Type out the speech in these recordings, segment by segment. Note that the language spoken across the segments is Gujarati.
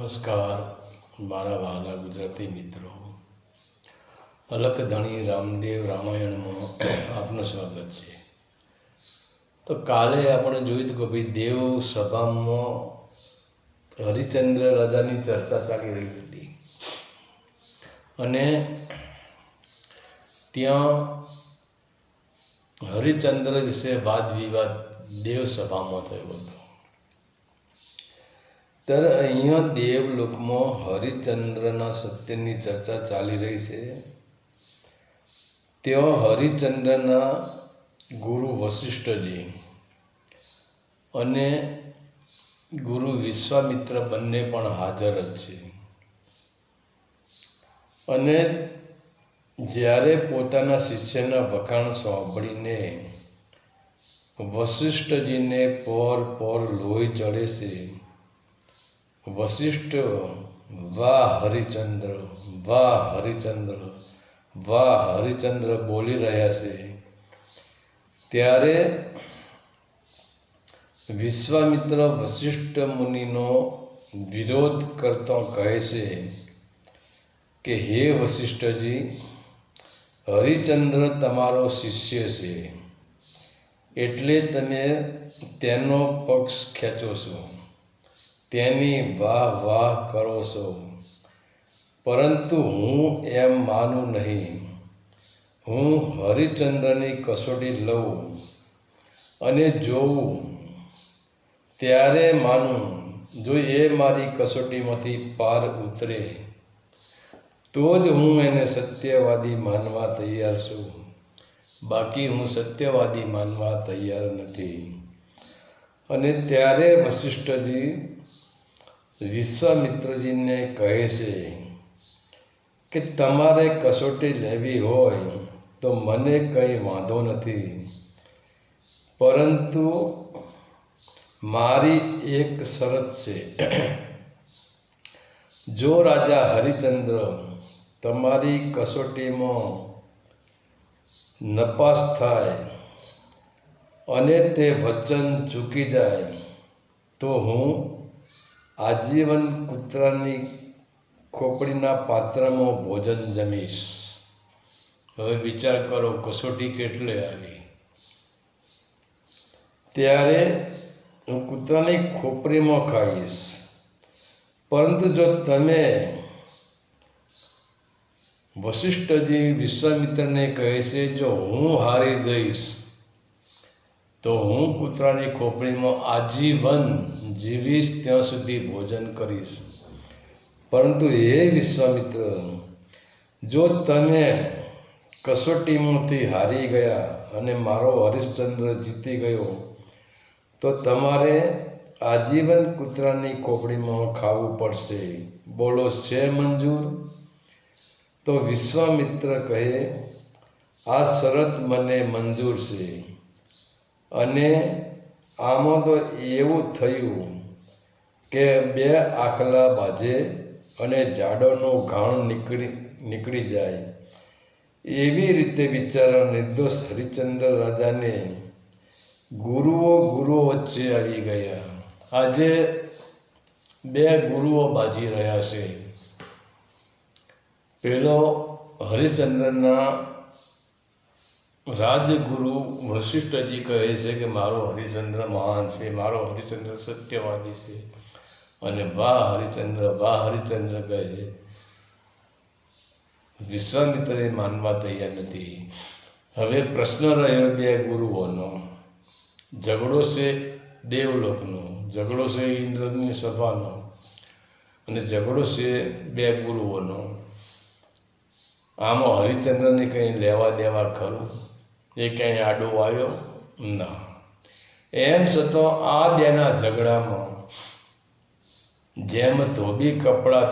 નમસ્કાર મારા વહાલા ગુજરાતી મિત્રો, અલખધણી રામદેવ રામાયણમાં આપનું સ્વાગત છે. તો કાલે આપણે જોયું કે ભાઈ દેવ સભામાં હરિચંદ્ર રાજાની ચર્ચા ચાલી રહી હતી અને ત્યાં હરિચંદ્ર વિશે વાદ વિવાદ દેવ સભામાં થયો હતો. ત્યારે અહીંયા દેવલોકમાં હરિચંદ્રના સત્યની ચર્ચા ચાલી રહી છે. ત્યાં હરિચંદ્રના ગુરુ વશિષ્ઠજી અને ગુરુ વિશ્વામિત્ર બંને પણ હાજર જ છે. અને જ્યારે પોતાના શિષ્યના વખાણ સાંભળીને વશિષ્ઠજીને પોર લોહી ચડે છે. વશિષ્ઠ વાહ હરિચંદ્ર, વાહ હરિચંદ્ર, વાહ હરિચંદ્ર બોલી રહ્યા છે. ત્યારે વિશ્વામિત્ર વશિષ્ઠ મુનિનો વિરોધ કરતો કહે છે કે હે વશિષ્ઠજી, હરિચંદ્ર તમારો શિષ્ય છે એટલે તમે તેનો પક્ષ ખેંચો છો, તેની વાહ વાહ કરો છો. પરંતુ હું એમ માનું નહીં. હું હરિચંદ્રની કસોટી લઉં અને જોઉં ત્યારે માનું. જો એ મારી કસોટીમાંથી પાર ઉતરે તો જ હું એને સત્યવાદી માનવા તૈયાર છું, બાકી હું સત્યવાદી માનવા તૈયાર નથી. અને ત્યારે વશિષ્ઠજી વિશ્વામિત્રજીને કહે છે કે તમારે કસોટી લેવી હોય તો મને કંઈ વાંધો નથી, પરંતુ મારી એક શરત છે. જો રાજા હરિચંદ્ર તમારી કસોટીમાં નપાસ થાય અને તે વચન ચૂકી જાય તો હું આજીવન કૂતરાની ખોપડીના પાત્રમાં ભોજન જમીશ. હવે વિચાર કરો કસોટી કેટલે આવી. ત્યારે હું કૂતરાની ખોપડીમાં ખાઈશ. પરંતુ જો તમે, વશિષ્ઠજી વિશ્વામિત્રને કહે છે, જો હું હારી જઈશ તો હું કૂતરાની ખોપડીમાં આજીવન જીવીશ, ત્યાં સુધી ભોજન કરીશ. પરંતુ હે વિશ્વામિત્ર, જો તમે કસોટીમાંથી હારી ગયા અને મારો હરિશ્ચંદ્ર જીતી ગયો તો તમારે આજીવન કૂતરાની ખોપડીમાં ખાવું પડશે. બોલો, છે મંજૂર? તો વિશ્વામિત્ર કહે, આ શરત મને મંજૂર છે. અને આમાં તો એવું થયું કે બે આખલા બાજે અને જાડોનું ઘાણ નીકળી જાય. એવી રીતે બિચારા નિર્દોષ હરિચંદ્ર રાજાને ગુરુઓ વચ્ચે આવી ગયા. આજે બે ગુરુઓ બાજી રહ્યા છે. પેલો હરિચંદ્રના રાજગુરુ વશિષ્ઠજી કહે છે કે મારો હરિચંદ્ર મહાન છે, મારો હરિચંદ્ર સત્યવાદી છે. અને વાહ હરિચંદ્ર કહે છે. વિશ્વામિત્ર માનવા તૈયાર નથી. હવે પ્રશ્ન રહ્યો બે ગુરુઓનો. ઝઘડો છે દેવલોકનો, ઝઘડો છે ઇન્દ્રની સભાનો, અને ઝઘડો છે બે ગુરુઓનો. આમાં હરિચંદ્રને કંઈ લેવા દેવા ખરું? એ કંઈ આડો આવ્યો ના. એમ છતાં આ બેના ઝઘડામાં જેમ ધોબી કપડાં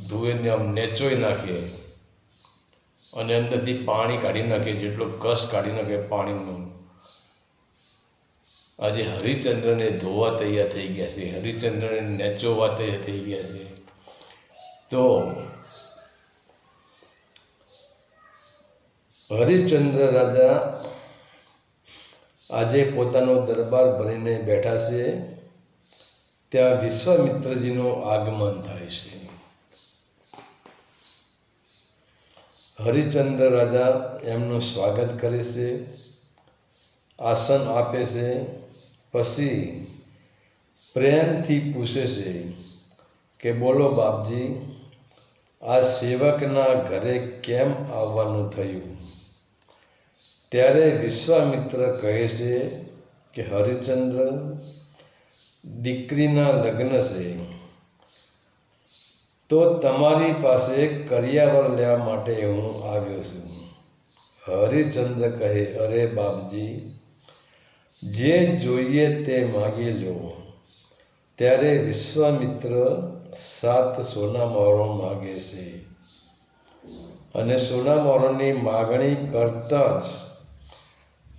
ધોઈને આમ નેચોઈ નાખે અને અંદરથી પાણી કાઢી નાખે, જેટલો કસ કાઢી નાખે પાણીનો, આજે હરિચંદ્રને ધોવા તૈયાર થઈ ગયા છે, હરિચંદ્રને નેચોવા તૈયાર થઈ ગયા છે. તો હરિચંદ્ર રાજા આજે પોતાનો દરબાર ભરીને બેઠા છે ત્યાં વિશ્વામિત્રજીનું આગમન થાય છે. હરિચંદ્ર રાજા એમનું સ્વાગત કરે છે, આસન આપે છે. પછી પ્રેમથી પૂછે છે કે બોલો બાપજી, આ સેવકના ઘરે કેમ આવવાનું થયું? ત્યારે વિશ્વામિત્ર કહે છે કે હરિચંદ્ર, દીકરીના લગ્ન છે, તો તમારી પાસે કરિયાવર લેવા માટે હું આવ્યો છું. હરિચંદ્ર કહે, અરે બાપજી, જે જોઈએ તે માગી લો. ત્યારે વિશ્વામિત્ર 7 સોના મોહરો માગે છે અને સોના મોહરોની માગણી કરતાં જ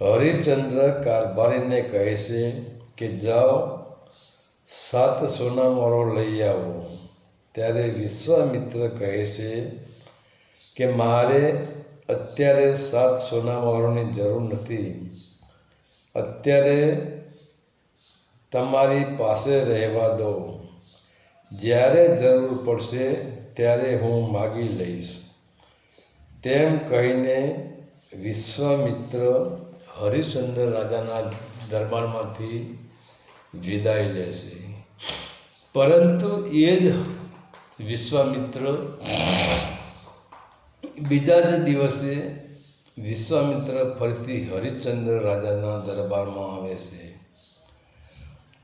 હરિચંદ્ર કારભારીને કહે છે કે જાઓ 7 સોના મોહરો લઈ આવો. ત્યારે વિશ્વામિત્ર કહે છે કે મારે અત્યારે 7 સોના મોહરોની જરૂર નથી. અત્યારે તમારી પાસે રહેવા દો. જ્યારે જરૂર પડશે ત્યારે હું માગી લઈશ. તેમ કહીને વિશ્વામિત્ર હરિશ્ચંદ્ર રાજાના દરબારમાંથી વિદાય લે છે. પરંતુ એ જ વિશ્વામિત્ર બીજા જ દિવસે વિશ્વામિત્ર ફરીથી હરિશ્ચંદ્ર રાજાના દરબારમાં આવે છે.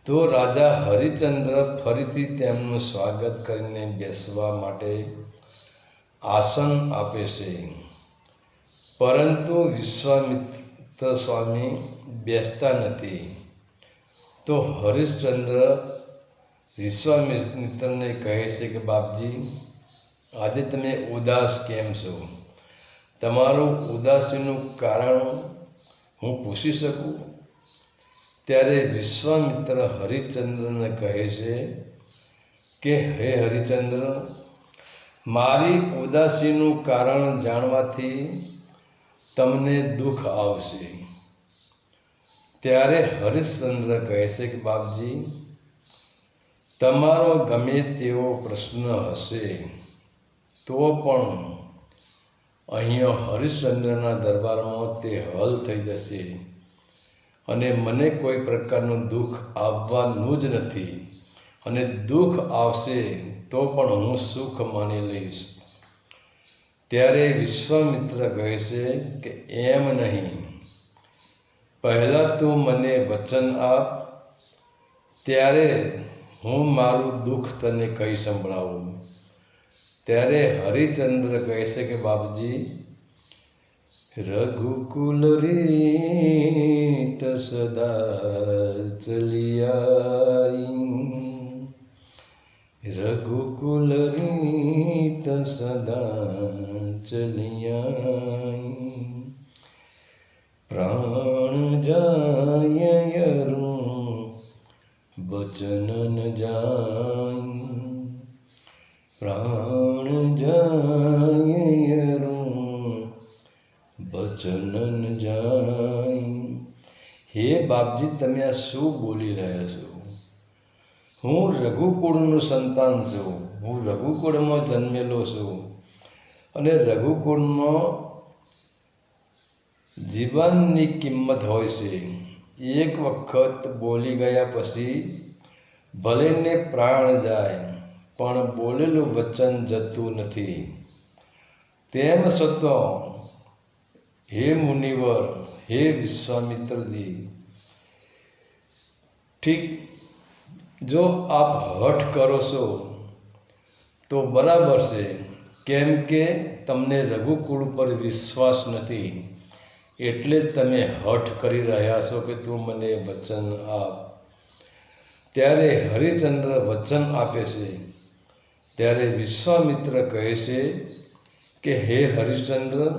તો રાજા હરિશ્ચંદ્ર ફરીથી તેમનું સ્વાગત કરીને બેસવા માટે આસન આપે છે. પરંતુ વિશ્વામિત્ર સ્વામી બેસતા નથી. તો હરિશ્ચંદ્ર વિશ્વામિત્રને કહે છે કે બાપજી, આજે તમે ઉદાસ કેમ છો? તમારું ઉદાસીનું કારણ હું પૂછી શકું? ત્યારે વિશ્વામિત્ર હરિશ્ચંદ્રને કહે છે કે હે હરિશ્ચંદ્ર, મારી ઉદાસીનું કારણ જાણવાથી તમને દુઃખ આવશે. ત્યારે હરિશ્ચંદ્ર કહે છે કે બાપજી, તમારો ગમે તેવો પ્રશ્ન હશે તો પણ અહીંયા હરિશ્ચંદ્રના દરબારમાં તે હલ થઈ જશે અને મને કોઈ પ્રકારનું દુઃખ આવવાનું જ નથી. અને દુઃખ આવશે તો પણ હું સુખ માની લઈશ. ત્યારે વિશ્વામિત્ર કહે છે કે એમ નહીં, પહેલાં તું મને વચન આપ, ત્યારે હું મારું દુઃખ તને કહી સંભળાવું. ત્યારે હરિશ્ચંદ્ર કહે છે કે બાપજી, રઘુકુલ રીત સદા ચલી આઈ, રઘુકુલ રીત સદા ચલી આઈ, પ્રાણ જાય યરું બચન ન જાય, પ્રાણ જાય યરું બચન ન જાય. હે બાપજી, તમે આ શું બોલી રહ્યા છો? હું રઘુકુળનું સંતાન છું. હું રઘુકુળમાં જન્મેલો છું અને રઘુકુળમાં જીવનની કિંમત હોય છે. એક વખત બોલી ગયા પછી ભલેને પ્રાણ જાય પણ બોલેલું વચન જતું નથી. તેમ છતાં હે મુનિવર, હે વિશ્વામિત્રજી, ઠીક, જો આપ હઠ કરો છો તો બરાબર છે, કેમ કે તમને રઘુકુળ પર વિશ્વાસ નથી, એટલે જ તમે હઠ કરી રહ્યા છો કે તું મને વચન આપ. ત્યારે હરિશ્ચંદ્ર વચન આપે છે. ત્યારે વિશ્વામિત્ર કહે છે કે હે હરિશ્ચંદ્ર,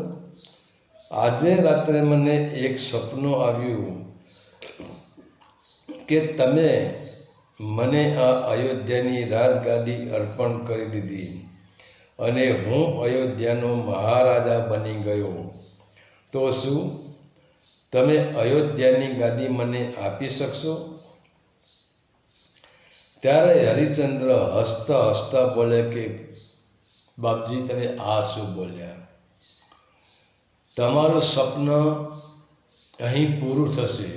આજે રાત્રે મને એક સપનું આવ્યું કે તમે મને આ અયોધ્યાની રાજગાદી અર્પણ કરી દીધી અને હું અયોધ્યાનો મહારાજા બની ગયો. તો શું તમે અયોધ્યાની ગાદી મને આપી શકશો? ત્યારે હરિચંદ્ર હસતા હસતા બોલે કે બાપજી તમે આ શું બોલ્યા? તમારું સ્વપ્ન અહીં પૂરું થશે.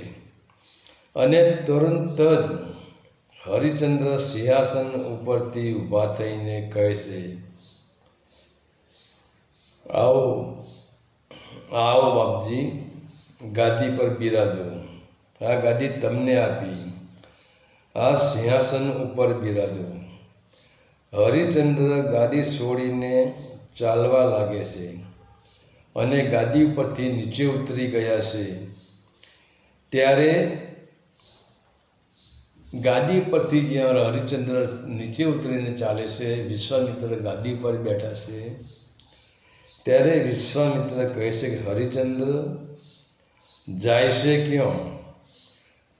અને તુરંત જ હરિચંદ્ર સિંહાસન ઉપરથી ઊભા થઈને કહે છે, આવો આવો બાપજી, ગાદી પર બિરાજો. આ ગાદી તમને આપી, આ સિંહાસન ઉપર બિરાજો. હરિચંદ્ર ગાદી છોડીને ચાલવા લાગે છે અને ગાદી ઉપરથી નીચે ઉતરી ગયા છે. ત્યારે ગાદી પરથી જ્યાં હરિચંદ્ર નીચે ઉતરીને ચાલે છે, વિશ્વામિત્ર ગાદી પર બેઠા છે. ત્યારે વિશ્વામિત્ર કહે છે કે હરિચંદ્ર જાય છે ક્યાં?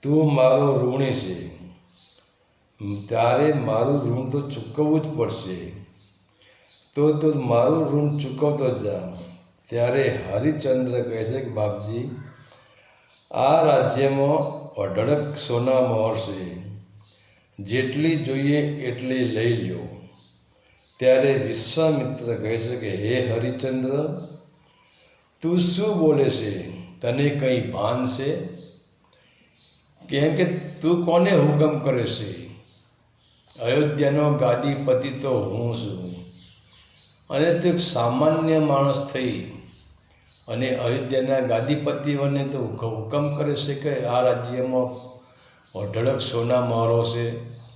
તું મારો ઋણી છે, તારે મારું ઋણ તો ચૂકવવું જ પડશે. તો મારું ઋણ ચૂકવતો જા. ત્યારે હરિચંદ્ર કહે છે કે બાપજી, આ રાજ્યમાં અઢળક સોના મહોર છે, જેટલી જોઈએ એટલી લઈ લ્યો. ત્યારે વિશ્વામિત્ર કહે છે કે હે હરિચંદ્ર, તું શું બોલે છે? તને કંઈ ભાન છે? કેમ કે તું કોને હુકમ કરે છે? અયોધ્યાનો ગાદીપતિ તો હું છું, અને તું એક સામાન્ય માણસ થઈ અને અયોધ્યાના ગાદીપતિઓને તો હુકમ કરે છે કે આ રાજ્યમાં અઢળક સોના મહોરો છે,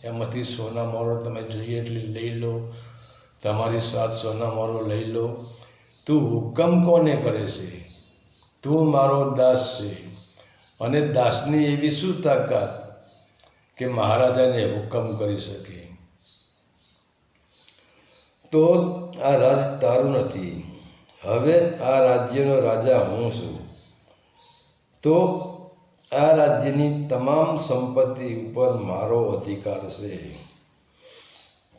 એમાંથી સોના મહોરો તમે જોઈએ એટલે લઈ લો, તમારી સાથ સોના મહોરો લઈ લો. તું હુકમ કોને કરે છે? તું મારો દાસ છે, અને દાસની એવી શું તાકાત કે મહારાજાને હુકમ કરી શકે? તો આ રાજ તારું નથી, હવે આ રાજ્યનો રાજા હું છું. તો આ રાજ્યની તમામ સંપત્તિ ઉપર મારો અધિકાર છે.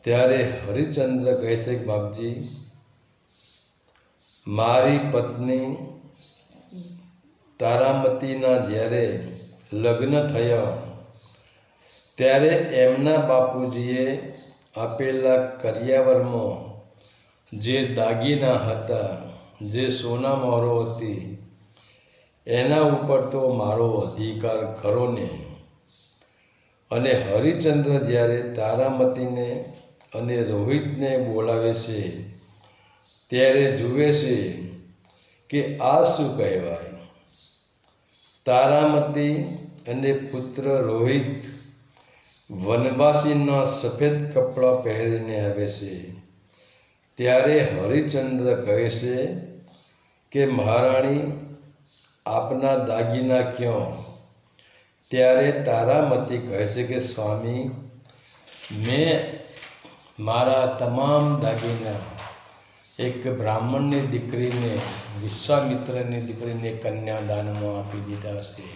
ત્યારે હરિચંદ્ર કહે છે કે બાપજી, મારી પત્ની તારામતીના જ્યારે લગ્ન થયા ત્યારે એમના બાપુજીએ આપેલા કરિયાવરમાં જે દાગીના હતા, જે સોના મહોરો હતી, એના ઉપર તો મારો અધિકાર ખરો ને. અને હરિચંદ્ર જ્યારે તારામતીને અને રોહિતને બોલાવે છે ત્યારે જુએ છે કે આ શું કહેવાય. તારામતી અને પુત્ર રોહિત વનવાસીના સફેદ કપડાં પહેરીને આવે છે. ત્યારે હરિચંદ્ર કહે છે કે મહારાણી, આપના દાગીના ક્યાં? ત્યારે તારામતી કહે છે કે સ્વામી, મેં મારા તમામ દાગીના એક બ્રાહ્મણની દીકરીને, વિશ્વામિત્રની દીકરીને કન્યાદાનમાં આપી દીધા છે.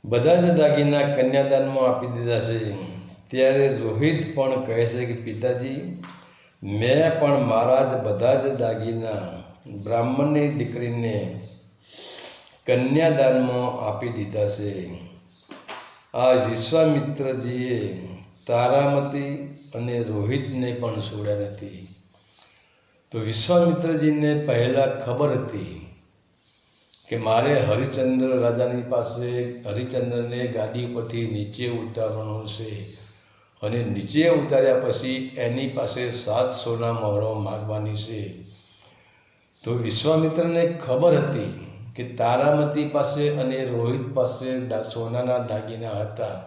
બધા જ દાગીના કન્યાદાનમાં આપી દીધા છે. ત્યારે રોહિત પણ કહે છે કે પિતાજી, મેં પણ મારા જ બધા જ દાગીના બ્રાહ્મણની દીકરીને કન્યાદાનમાં આપી દીધા છે. આ વિશ્વામિત્રજીએ તારામતી અને રોહિતને પણ છોડ્યા નથી. તો વિશ્વામિત્રજીને પહેલાં ખબર હતી કે મારે હરિચંદ્ર રાજાની પાસે હરિચંદ્રને ગાદી પરથી નીચે ઉતારવાનો છે, અને નીચે ઉતાર્યા પછી એની પાસે 7 સોના મહોરો માગવાની છે. તો વિશ્વામિત્રને ખબર હતી કે તારામતી પાસે અને રોહિત પાસે સોનાના દાગીના હતા.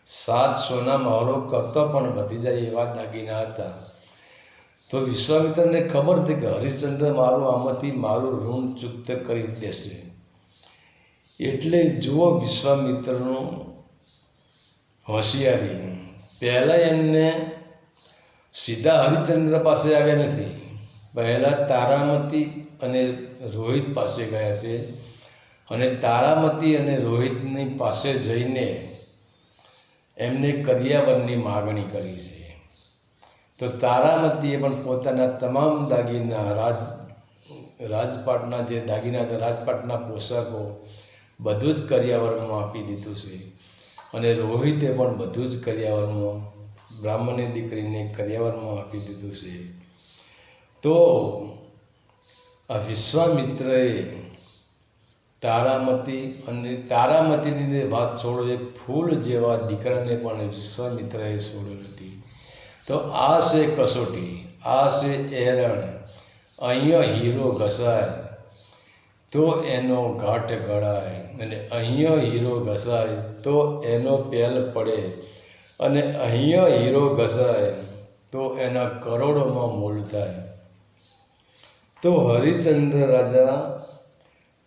7 સોના મહોરો કરતો પણ વધી જાય એવા દાગીના હતા. તો વિશ્વામિત્રને ખબર હતી કે હરિચંદ્ર આમાંથી મારું ઋણ ચૂકત કરી દેશે. એટલે જુઓ વિશ્વામિત્રનું હોશિયારી. પહેલાં એમને સીધા હરિચંદ્ર પાસે આવ્યા નથી, પહેલાં તારામતી અને રોહિત પાસે ગયા છે, અને તારામતી અને રોહિતની પાસે જઈને એમને કરિયાવરની માગણી કરી છે. તો તારામતીએ પણ પોતાના તમામ દાગીના રાજપાટના જે દાગીના હતા, રાજપાટના પોશાકો બધું જ કરિયાવરમાં આપી દીધું છે. અને રોહિતે પણ બધું જ કરિયાવરમાં બ્રાહ્મણની દીકરીને કરિયાવરમાં આપી દીધું છે. તો આ વિશ્વામિત્રએ તારામતીની વાત છોડો, એક ફૂલ જેવા દીકરાને પણ વિશ્વામિત્રએ છોડ્યો નથી. તો આ છે કસોટી, આ છે એરણ. અહીંયા હીરો ઘસાય તો એનો ઘાટ ઘડાય, અને અહીંયા હીરો ઘસાય તો એનો પેલ પડે, અને અહીંયા હીરો ઘસાય તો એના કરોડોમાં મોલ થાય. તો હરિચંદ્ર રાજા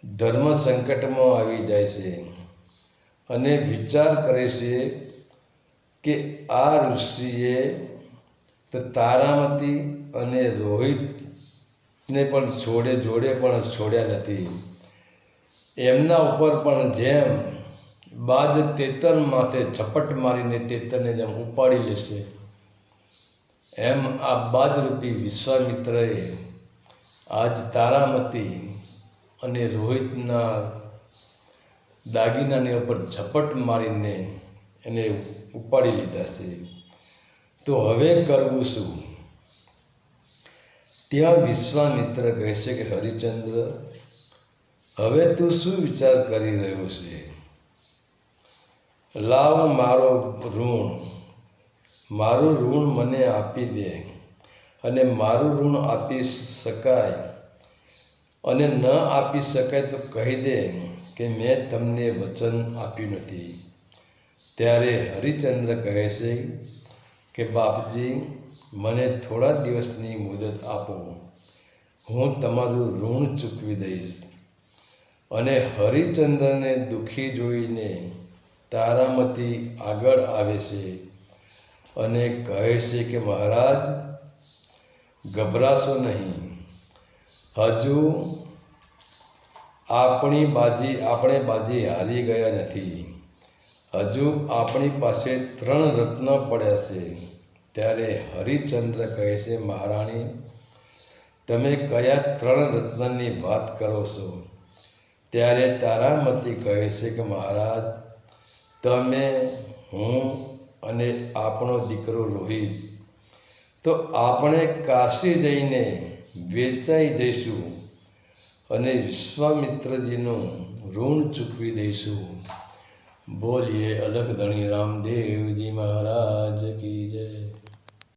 ધર્મ સંકટમાં આવી જાય છે અને વિચાર કરે છે કે આ ઋષિએ તો તારામતી અને રોહિતને પણ જોડે પણ છોડ્યા નથી. એમના ઉપર પણ જેમ બાજ તેતર માથે ઝપટ મારીને તેતરને જેમ ઉપાડી લેશે, એમ આ બાજરૂપી વિશ્વામિત્રએ આજ તારામતી અને રોહિતના દાગીનાને ઉપર ઝપટ મારીને એને ઉપાડી લીધા છે. તો હવે કરવું શું? ત્યાં વિશ્વામિત્ર કહે છે કે હરિચંદ્ર, હવે તું શું વિચાર કરી રહ્યો છે? લાવ મારું ઋણ મને આપી દે, અને મારું ઋણ આપી શકાય અને ન આપી શકાય તો કહી દે કે મેં તમને વચન આપ્યું નથી. ત્યારે હરિચંદ્ર કહે છે કે બાપજી, મને થોડા દિવસની મુદત આપો, હું તમારું ઋણ ચૂકવી દઈશ. અને હરિચંદ્રને દુઃખી જોઈને તારામતી આગળ આવે છે અને કહે છે કે મહારાજ, ગભરાશો નહીં. હજુ આપણે બાજી હારી ગયા નથી. હજુ આપણી પાસે 3 રત્ન પડ્યા છે. ત્યારે હરિચંદ્ર કહે છે, મહારાણી, તમે કયા 3 રત્નની વાત કરો છો? ત્યારે તારામતી કહે છે કે મહારાજ, તમે, હું અને આપણો દીકરો રોહિત, તો આપણે કાશી જઈને વેચાઈ જઈશું અને વિશ્વામિત્રજીનું ઋણ ચૂકવી દઈશું. બોલીએ અલખ ધણી રામદેવજી મહારાજ કી જય.